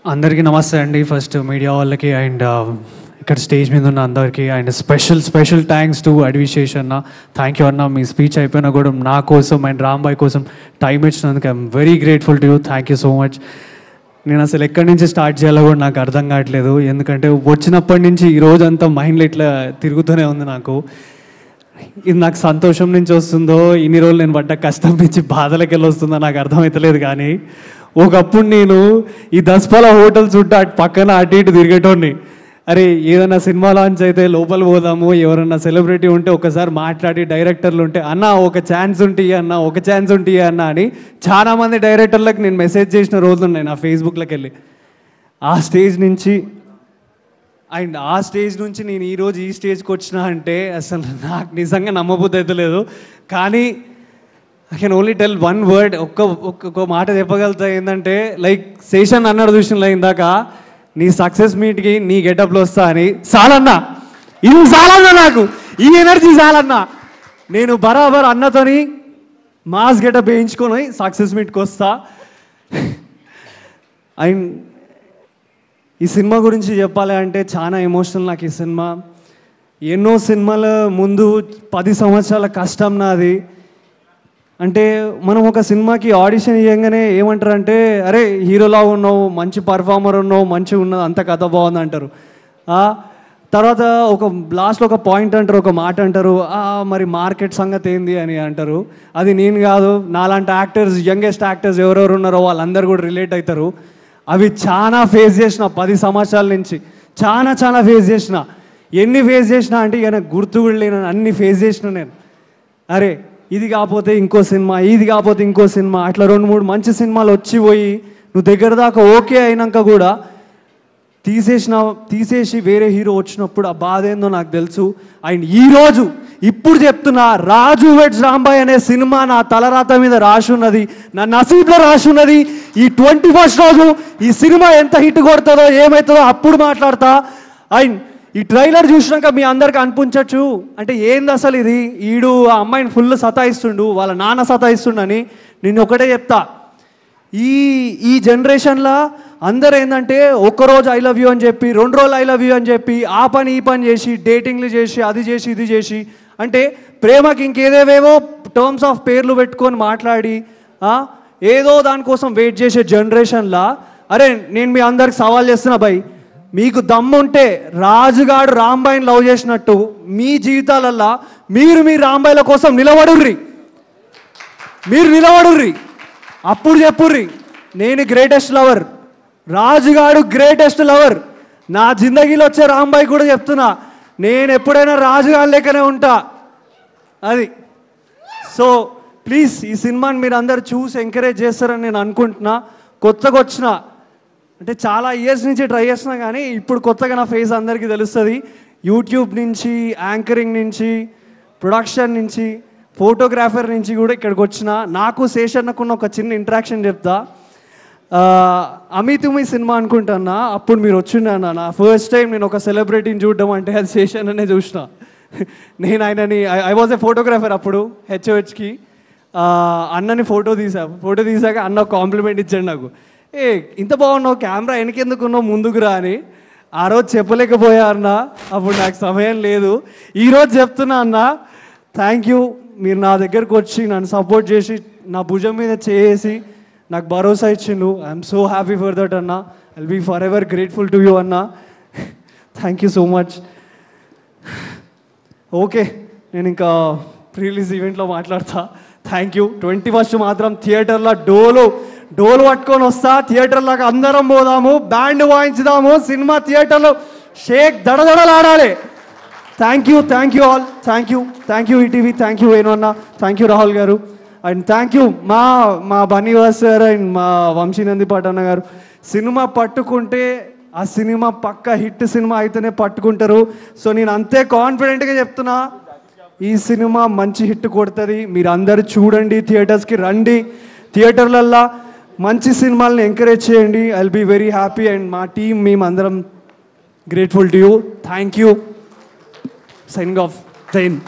అందరికీ నమస్తే అండి. ఫస్ట్ మీడియా వాళ్ళకి అండ్ ఇక్కడ స్టేజ్ మీద ఉన్న అందరికీ and special thanks to Adivi Sesh అన్న. థ్యాంక్ యూ అన్న. మీ స్పీచ్ అయిపోయినా కూడా నా కోసం అండ్ రాంబాయ్ కోసం టైం ఇచ్చినందుకు I'm very grateful to you. Thank you so much. నేను అసలు ఎక్కడి నుంచి స్టార్ట్ చేయాలో కూడా నాకు అర్థం కావట్లేదు. ఎందుకంటే వచ్చినప్పటి నుంచి ఈ రోజంతా మైండ్లో ఇట్లా తిరుగుతూనే ఉంది. నాకు ఇది నాకు సంతోషం నుంచి వస్తుందో, ఇన్ని రోజులు నేను పడ్డ కష్టం నుంచి బాధలకి వెళ్ళి వస్తుందో నాకు అర్థమవుతలేదు. కానీ ఒకప్పుడు నేను ఈ దస్పల హోటల్ చుట్టూ అటు పక్కన అటు ఇటు తిరిగేటోడిని. అరే ఏదైనా సినిమా లాంచ్ అయితే లోపల పోదాము, ఎవరన్నా సెలబ్రిటీ ఉంటే ఒకసారి మాట్లాడి, డైరెక్టర్లు ఉంటే అన్న ఒక ఛాన్స్ ఉంటే అన్న, ఒక ఛాన్స్ ఉంటే అన్న అని చాలామంది డైరెక్టర్లకు నేను మెసేజ్ చేసిన రోజులు ఉన్నాయి నా ఫేస్బుక్లోకి వెళ్ళి. ఆ స్టేజ్ నుంచి నేను ఈరోజు ఈ స్టేజ్కి వచ్చినా అంటే అసలు నాకు నిజంగా నమ్మబుద్ధి అయితే లేదు. కానీ I can only tell one word, ఒక్క మాట చెప్పగలుగుతా. ఏంటంటే లైక్ శేషన్ అన్నాడు చూసిన ఇందాక, నీ సక్సెస్ మీట్కి నీ గెటప్లో వస్తా అని. చాలన్నా, ఇది చాలన్నా, నాకు ఈ ఎనర్జీ చాలన్నా. నేను బరాబర్ అన్నతోని మాస్ గెటప్ వేయించుకొని సక్సెస్ మీట్కి వస్తా. అండ్ ఈ సినిమా గురించి చెప్పాలి అంటే చాలా ఎమోషనల్ నాకు ఈ సినిమా. ఎన్నో సినిమాల ముందు 10 సంవత్సరాల కష్టం నాది. అంటే మనం ఒక సినిమాకి ఆడిషన్ ఇవ్వగానే ఏమంటారంటే, అరే హీరోలా ఉన్నావు, మంచి పర్ఫార్మర్ ఉన్నావు, మంచిగా ఉన్నది, అంత కథ బాగుంది అంటారు. తర్వాత ఒక లాస్ట్లో ఒక పాయింట్ అంటారు, ఒక మాట అంటారు, మరి మార్కెట్ సంగతి ఏంది అని అంటారు. అది నేను కాదు, నాలాంటి యాక్టర్స్, యంగెస్ట్ యాక్టర్స్ ఎవరెవరు ఉన్నారో వాళ్ళందరూ కూడా రిలేట్ అవుతారు. అవి చాలా ఫేస్ చేసిన 10 సంవత్సరాల నుంచి చాలా ఫేస్ చేసిన. ఎన్ని ఫేస్ చేసినా అంటే ఇక నాకు గుర్తు కూడా లేను, అన్ని ఫేస్ చేసిన నేను. అరే ఇది కాకపోతే ఇంకో సినిమా, ఇది కాకపోతే ఇంకో సినిమా, అట్లా 2-3 మంచి సినిమాలు వచ్చి పోయి నువ్వు దగ్గర దాకా ఓకే అయినాక కూడా తీసేసి వేరే హీరో వచ్చినప్పుడు ఆ బాధ ఏందో నాకు తెలుసు. అండ్ ఈరోజు ఇప్పుడు చెప్తున్నా, రాజు వెడ్స్ రాంబాయ్ అనే సినిమా నా తలరాత మీద రాసి ఉన్నది, నా నసీబ్లో రాసి ఉన్నది. ఈ 21st రోజు ఈ సినిమా ఎంత హిట్ కొడుతుందో ఏమవుతుందో అప్పుడు మాట్లాడతా. అండ్ ఈ ట్రైలర్ చూసినాక మీ అందరికి అనిపించవచ్చు, అంటే ఏంది అసలు ఇది, ఈడు ఆ అమ్మాయిని ఫుల్ సతాయిస్తుండు, వాళ్ళ నాన్న సతాయిస్తుండని. నేను ఒకటే చెప్తా, ఈ జనరేషన్లో అందరు ఏంటంటే ఒక్కరోజు ఐ లవ్ యూ అని చెప్పి, 2 రోజులు ఐ లవ్ యూ అని చెప్పి, ఆ పని ఈ పని చేసి, డేటింగ్లు చేసి, అది చేసి ఇది చేసి, అంటే ప్రేమకి ఇంకేదేవేవో టర్మ్స్ ఆఫ్ పేర్లు పెట్టుకొని మాట్లాడి ఏదో దానికోసం వెయిట్ చేసే జనరేషన్లో, అరే నేను మీ అందరికి సవాల్ చేస్తున్నా భయ్, మీకు దమ్ముంటే రాజుగాడు రాంబాయిని లవ్ చేసినట్టు మీ జీవితాలల్లో మీరు మీ రాంబాయిల కోసం నిలబడుర్రి, అప్పుడు చెప్పుర్రి నేను గ్రేటెస్ట్ లవర్, రాజుగాడు గ్రేటెస్ట్ లవర్. నా జిందగీలో వచ్చే రాంబాయి కూడా చెప్తున్నా, నేను ఎప్పుడైనా రాజుగాడి లెక్కనే ఉంటా. అది సో ప్లీజ్ ఈ సినిమాని మీరు అందరు చూసి ఎంకరేజ్ చేస్తారని నేను అనుకుంటున్నా. కొత్తగా వచ్చిన అంటే చాలా ఇయర్స్ నుంచి ట్రై చేస్తున్నా, కానీ ఇప్పుడు కొత్తగా నా ఫేస్ అందరికీ తెలుస్తుంది. యూట్యూబ్ నుంచి, యాంకరింగ్ నుంచి, ప్రొడక్షన్ నుంచి, ఫోటోగ్రాఫర్ నుంచి కూడా ఇక్కడికి వచ్చిన. నాకు శేషన్నకున్న ఒక చిన్న ఇంటరాక్షన్ చెప్తా. అమితుమి సినిమా అనుకుంటున్నా, అప్పుడు మీరు వచ్చిండ. నా ఫస్ట్ టైం నేను ఒక సెలబ్రిటీని చూడడం అంటే అది శేషన్ననే చూసిన. నేను ఆయనని, ఐ వాజ్ ఏ ఫోటోగ్రాఫర్ అప్పుడు హెచ్ఓహెచ్కి. అన్నని ఫోటో తీసాక అన్న కాంప్లిమెంట్ ఇచ్చాడు నాకు, ఇంత బాగున్నావు, కెమెరా వెనకెందుకున్నావు, ముందుకు రా అని. ఆ రోజు చెప్పలేకపోయా అన్న, అప్పుడు నాకు సమయం లేదు. ఈరోజు చెప్తున్నా అన్న, థ్యాంక్ యూ. మీరు నా దగ్గరకు వచ్చి నన్ను సపోర్ట్ చేసి నా భుజం మీద చేసి నాకు భరోసా ఇచ్చిండు. I'm so happy for that అన్న. I'll be forever grateful to you అన్న. Thank you so much. Okay, నేను ఇంకా ప్రీ రిలీజ్ ఈవెంట్లో మాట్లాడతా. Thank you. 21st మాత్రం థియేటర్లో డోలు పట్టుకొని వస్తా. థియేటర్లోకి అందరం పోదాము, బ్యాండ్ వాయించుదాము, సినిమా థియేటర్లో షేక్ దడదడలాడాలి. Thank you all. Thank you ETV, thank you Venu అన్న, థ్యాంక్ యూ రాహుల్ గారు, అండ్ థ్యాంక్ యూ మా బన్నీవాస్ సార్ అండ్ మా వంశీనందిపాటి అన్న గారు. సినిమా పట్టుకుంటే ఆ సినిమా పక్క హిట్ సినిమా అయితేనే పట్టుకుంటారు. సో నేను అంతే కాన్ఫిడెంట్గా చెప్తున్నా, ఈ సినిమా మంచి హిట్ కొడుతుంది. మీరు అందరు చూడండి, థియేటర్స్కి రండి, థియేటర్లల్లో మంచి సినిమాలను ఎంకరేజ్ చేయండి. I will be very happy. And మా టీం మేమందరం grateful to you. Thank you. Signing off. Jai Hind.